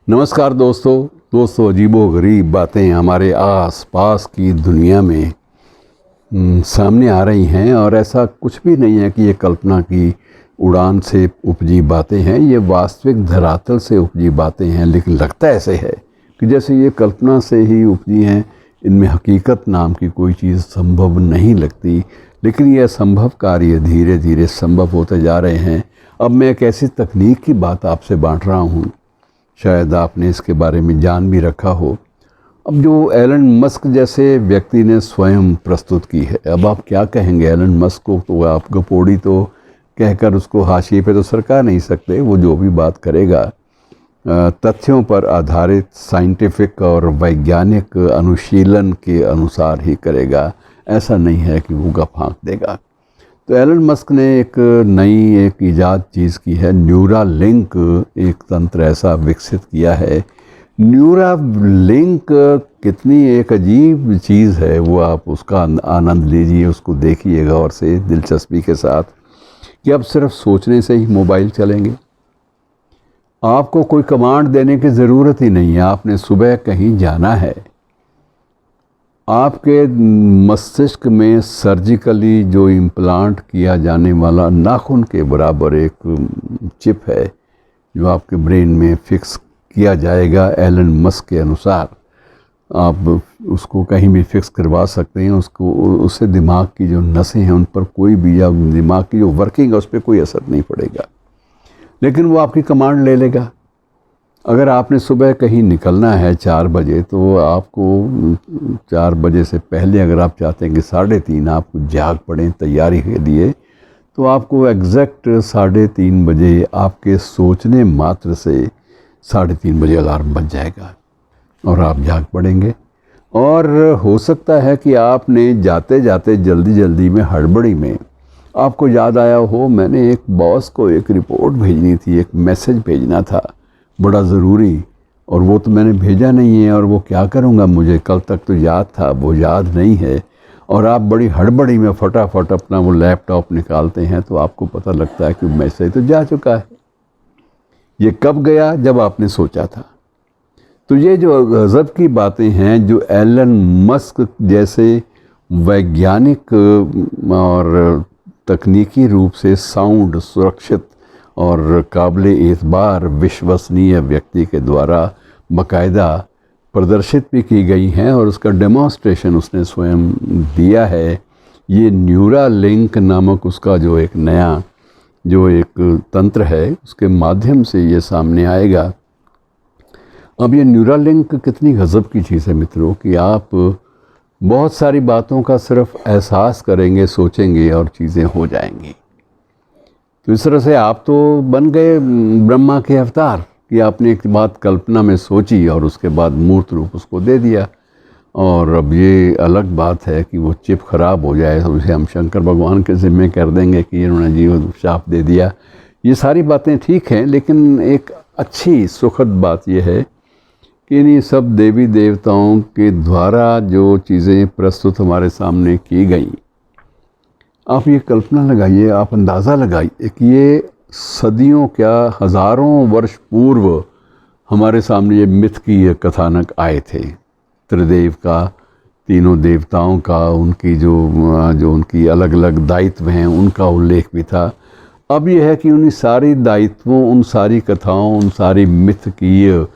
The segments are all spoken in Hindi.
नमस्कार दोस्तों अजीबो-गरीब बातें हमारे आस पास की दुनिया में सामने आ रही हैं और ऐसा कुछ भी नहीं है कि ये कल्पना की उड़ान से उपजी बातें हैं। ये वास्तविक धरातल से उपजी बातें हैं, लेकिन लगता ऐसे है कि जैसे ये कल्पना से ही उपजी हैं। इनमें हकीकत नाम की कोई चीज़ संभव नहीं लगती, लेकिन ये असंभव कार्य धीरे धीरे संभव होते जा रहे हैं। अब मैं एक ऐसी तकनीक की बात आपसे बांट रहा हूँ, शायद आपने इसके बारे में जान भी रखा हो। अब जो एलन मस्क जैसे व्यक्ति ने स्वयं प्रस्तुत की है, अब आप क्या कहेंगे एलन मस्क को? तो आप गपोड़ी तो कहकर उसको हाशिए पे तो सरका नहीं सकते। वो जो भी बात करेगा तथ्यों पर आधारित साइंटिफिक और वैज्ञानिक अनुशीलन के अनुसार ही करेगा। ऐसा नहीं है कि वो गप हाँक देगा। तो एलन मस्क ने एक नई ईजाद चीज़ की है, न्यूरालिंक एक तंत्र ऐसा विकसित किया है। न्यूरालिंक कितनी एक अजीब चीज़ है, वो आप उसका आनंद लीजिए, उसको देखिए गौर से, दिलचस्पी के साथ, कि अब सिर्फ सोचने से ही मोबाइल चलेंगे। आपको कोई कमांड देने की ज़रूरत ही नहीं है। आपने सुबह कहीं जाना है, आपके मस्तिष्क में सर्जिकली जो इम्प्लांट किया जाने वाला नाखून के बराबर एक चिप है जो आपके ब्रेन में फिक्स किया जाएगा एलन मस्क के अनुसार। आप उसको कहीं भी फिक्स करवा सकते हैं। उससे दिमाग की जो नसें हैं उन पर कोई भी, या दिमाग की जो वर्किंग है उस पर कोई असर नहीं पड़ेगा, लेकिन वो आपकी कमांड ले लेगा। अगर आपने सुबह कहीं निकलना है 4 बजे, तो आपको 4 बजे से पहले अगर आप चाहते हैं कि 3:30 आप जाग पड़ें तैयारी के लिए, तो आपको एग्जैक्ट 3:30 बजे आपके सोचने मात्र से 3:30 बजे अलार्म बज जाएगा और आप जाग पड़ेंगे। और हो सकता है कि आपने जाते जाते जल्दी में हड़बड़ी में आपको याद आया हो, मैंने एक बॉस को एक रिपोर्ट भेजनी थी, एक मैसेज भेजना था बड़ा ज़रूरी, और वो तो मैंने भेजा नहीं है, और वो क्या करूँगा, मुझे कल तक तो याद था, वो याद नहीं है। और आप बड़ी हड़बड़ी में फटाफट अपना वो लैपटॉप निकालते हैं, तो आपको पता लगता है कि मैसेज तो जा चुका है। ये कब गया? जब आपने सोचा था। तो ये जो गज़ब की बातें हैं, जो एलन मस्क जैसे वैज्ञानिक और तकनीकी रूप से साउंड, सुरक्षित और काबिल एतबार विश्वसनीय व्यक्ति के द्वारा बाकायदा प्रदर्शित भी की गई हैं, और उसका डेमोन्स्ट्रेशन उसने स्वयं दिया है। ये न्यूरालिंक नामक उसका जो एक नया जो एक तंत्र है, उसके माध्यम से ये सामने आएगा। अब ये न्यूरालिंक कितनी गज़ब की चीज़ है मित्रों, कि आप बहुत सारी बातों का सिर्फ एहसास करेंगे, सोचेंगे और चीज़ें हो जाएंगी। तो इस तरह से आप तो बन गए ब्रह्मा के अवतार, कि आपने एक बात कल्पना में सोची और उसके बाद मूर्त रूप उसको दे दिया। और अब ये अलग बात है कि वो चिप ख़राब हो जाए तो उसे हम शंकर भगवान के ज़िम्मे कर देंगे कि इन्होंने जीव शाप दे दिया। ये सारी बातें ठीक हैं, लेकिन एक अच्छी सुखद बात यह है कि इन्हीं सब देवी देवताओं के द्वारा जो चीज़ें प्रस्तुत हमारे सामने की गई, आप ये कल्पना लगाइए, आप अंदाज़ा लगाइए कि ये सदियों क्या हज़ारों वर्ष पूर्व हमारे सामने ये मिथ की ये कथानक आए थे। त्रिदेव का, तीनों देवताओं का, उनकी जो उनकी अलग अलग दायित्व हैं उनका उल्लेख भी था। अब यह है कि उन सारी दायित्वों, उन सारी कथाओं, उन सारी मिथ की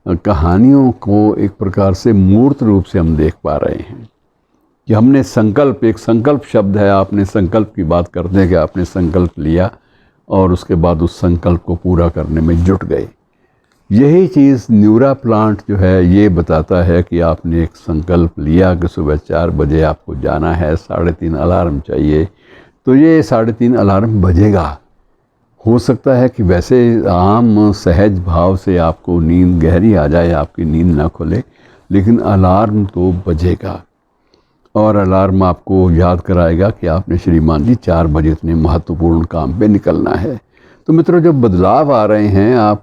कहानियों को एक प्रकार से मूर्त रूप से हम देख पा रहे हैं कि हमने संकल्प, एक संकल्प शब्द है, आपने संकल्प की बात करते हैं कि आपने संकल्प लिया और उसके बाद उस संकल्प को पूरा करने में जुट गए। यही चीज़ न्यूरा प्लांट जो है ये बताता है कि आपने एक संकल्प लिया कि सुबह 4 बजे आपको जाना है, 3:30 अलार्म चाहिए, तो ये 3:30 अलार्म बजेगा। हो सकता है कि वैसे आम सहज भाव से आपको नींद गहरी आ जाए, आपकी नींद ना खुले, लेकिन अलार्म तो बजेगा और अलार्म आपको याद कराएगा कि आपने श्रीमान जी 4 बजे इतने महत्वपूर्ण काम पे निकलना है। तो मित्रों, जो बदलाव आ रहे हैं,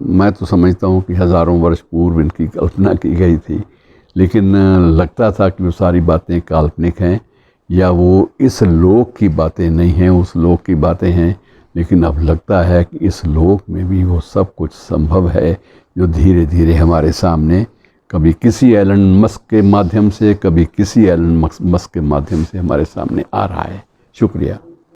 मैं तो समझता हूँ कि हज़ारों वर्ष पूर्व इनकी कल्पना की गई थी, लेकिन लगता था कि वो सारी बातें काल्पनिक हैं या वो इस लोक की बातें नहीं हैं, उस लोक की बातें हैं। लेकिन अब लगता है कि इस लोक में भी वो सब कुछ संभव है, जो धीरे धीरे हमारे सामने कभी किसी एलन मस्क के माध्यम से, कभी किसी एलन मस्क के माध्यम से हमारे सामने आ रहा है। शुक्रिया।